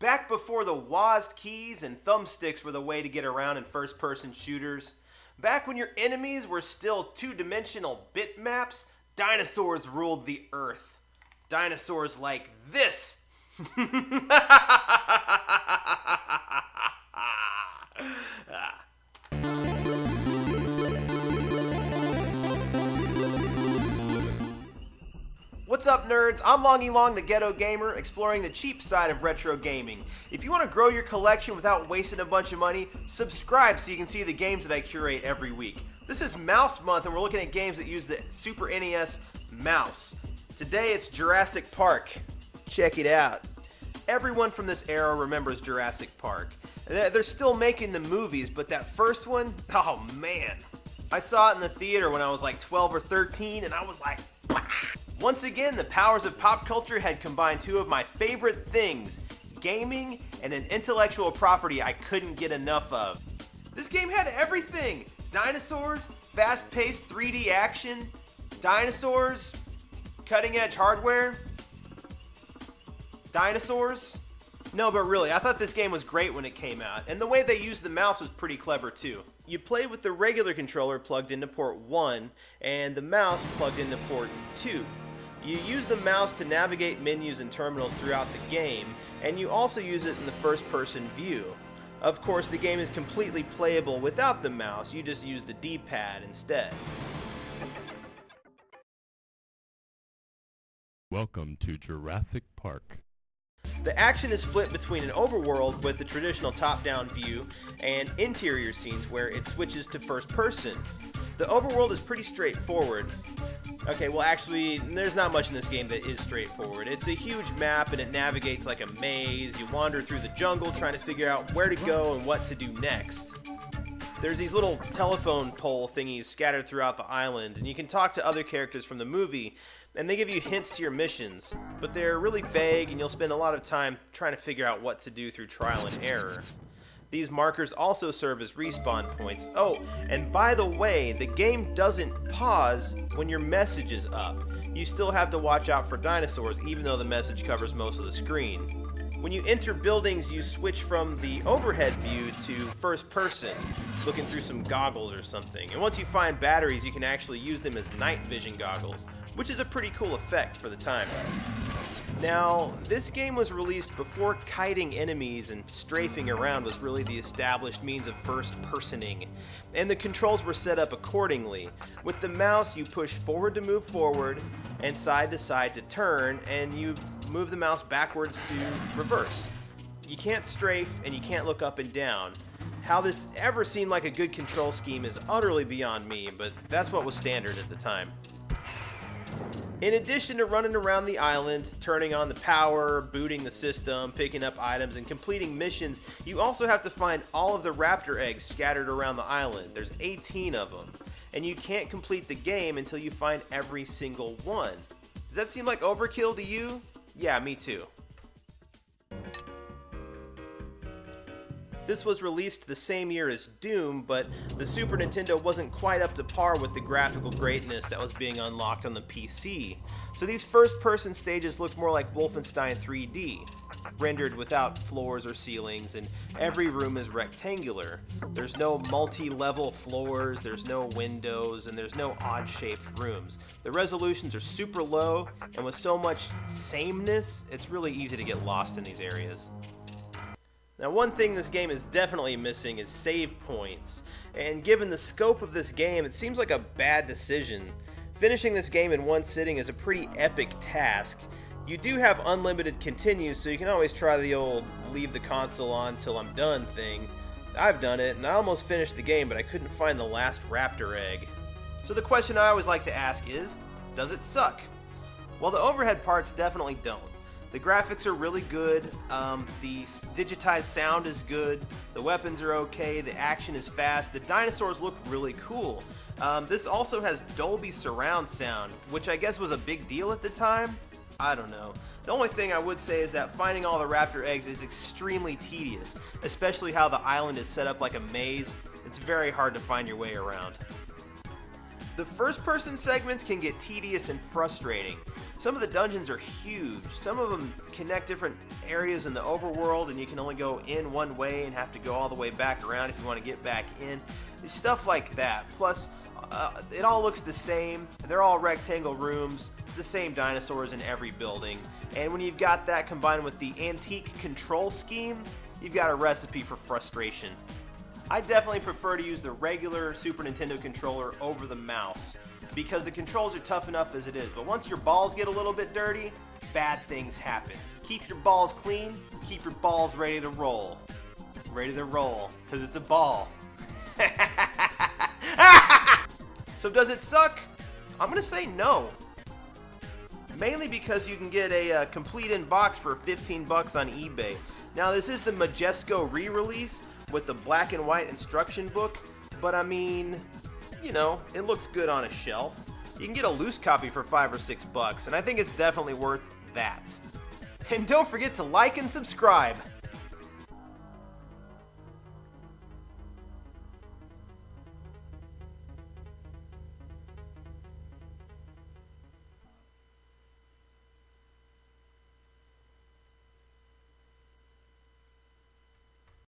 Back before the WASD keys and thumbsticks were the way to get around in first-person shooters. Back when your enemies were still two-dimensional bitmaps, dinosaurs ruled the earth. Dinosaurs like this. What's up, nerds? I'm Longy Long, the Ghetto Gamer, exploring the cheap side of retro gaming. If you want to grow your collection without wasting a bunch of money, subscribe so you can see the games that I curate every week. This is Mouse Month, and we're looking at games that use the Super NES mouse. Today, it's Jurassic Park. Check it out. Everyone from this era remembers Jurassic Park. They're still making the movies, but that first one, oh man. I saw it in the theater when I was like 12 or 13, and I was like, bah! Once again, the powers of pop culture had combined two of my favorite things, gaming and an intellectual property I couldn't get enough of. This game had everything! Dinosaurs, fast-paced 3D action, dinosaurs, cutting-edge hardware, dinosaurs. No, but really, I thought this game was great when it came out, and the way they used the mouse was pretty clever too. You play with the regular controller plugged into port 1, and the mouse plugged into port 2. You use the mouse to navigate menus and terminals throughout the game, and you also use it in the first-person view. Of course, the game is completely playable without the mouse, you just use the D-pad instead. Welcome to Jurassic Park. The action is split between an overworld with the traditional top-down view and interior scenes where it switches to first person. The overworld is pretty straightforward. Okay, well actually, there's not much in this game that is straightforward. It's a huge map and it navigates like a maze. You wander through the jungle trying to figure out where to go and what to do next. There's these little telephone pole thingies scattered throughout the island, and you can talk to other characters from the movie, and they give you hints to your missions, but they're really vague and you'll spend a lot of time trying to figure out what to do through trial and error. These markers also serve as respawn points. Oh, and by the way, the game doesn't pause when your message is up. You still have to watch out for dinosaurs even though the message covers most of the screen. When you enter buildings, you switch from the overhead view to first person, looking through some goggles or something. And once you find batteries, you can actually use them as night vision goggles, which is a pretty cool effect for the time. Now, this game was released before kiting enemies and strafing around was really the established means of first-personing, and the controls were set up accordingly. With the mouse, you push forward to move forward, and side to side to turn, and you move the mouse backwards to reverse. You can't strafe, and you can't look up and down. How this ever seemed like a good control scheme is utterly beyond me, but that's what was standard at the time. In addition to running around the island, turning on the power, booting the system, picking up items, and completing missions, you also have to find all of the raptor eggs scattered around the island. There's 18 of them, and you can't complete the game until you find every single one. Does that seem like overkill to you? Yeah, me too. This was released the same year as Doom, but the Super Nintendo wasn't quite up to par with the graphical greatness that was being unlocked on the PC. So these first-person stages looked more like Wolfenstein 3D, rendered without floors or ceilings, and every room is rectangular. There's no multi-level floors, there's no windows, and there's no odd-shaped rooms. The resolutions are super low, and with so much sameness, it's really easy to get lost in these areas. Now, one thing this game is definitely missing is save points, and given the scope of this game, it seems like a bad decision. Finishing this game in one sitting is a pretty epic task. You do have unlimited continues, so you can always try the old leave the console on till I'm done thing. I've done it, and I almost finished the game, but I couldn't find the last raptor egg. So the question I always like to ask is, does it suck? Well, the overhead parts definitely don't. The graphics are really good, the digitized sound is good, the weapons are okay, the action is fast, the dinosaurs look really cool. This also has Dolby surround sound, which I guess was a big deal at the time. I don't know. The only thing I would say is that finding all the raptor eggs is extremely tedious, especially how the island is set up like a maze. It's very hard to find your way around. The first-person segments can get tedious and frustrating. Some of the dungeons are huge. Some of them connect different areas in the overworld, and you can only go in one way and have to go all the way back around if you want to get back in. Stuff like that. Plus, it all looks the same. They're all rectangle rooms. It's the same dinosaurs in every building. And when you've got that combined with the antique control scheme, you've got a recipe for frustration. I definitely prefer to use the regular Super Nintendo controller over the mouse because the controls are tough enough as it is. But once your balls get a little bit dirty, bad things happen. Keep your balls clean, keep your balls ready to roll. Ready to roll, because it's a ball. So does it suck? I'm going to say no. Mainly because you can get a complete in box for $15 on eBay. Now this is the Majesco re-release with the black and white instruction book, but I mean, you know, it looks good on a shelf. You can get a loose copy for $5 or $6, and I think it's definitely worth that. And don't forget to like and subscribe.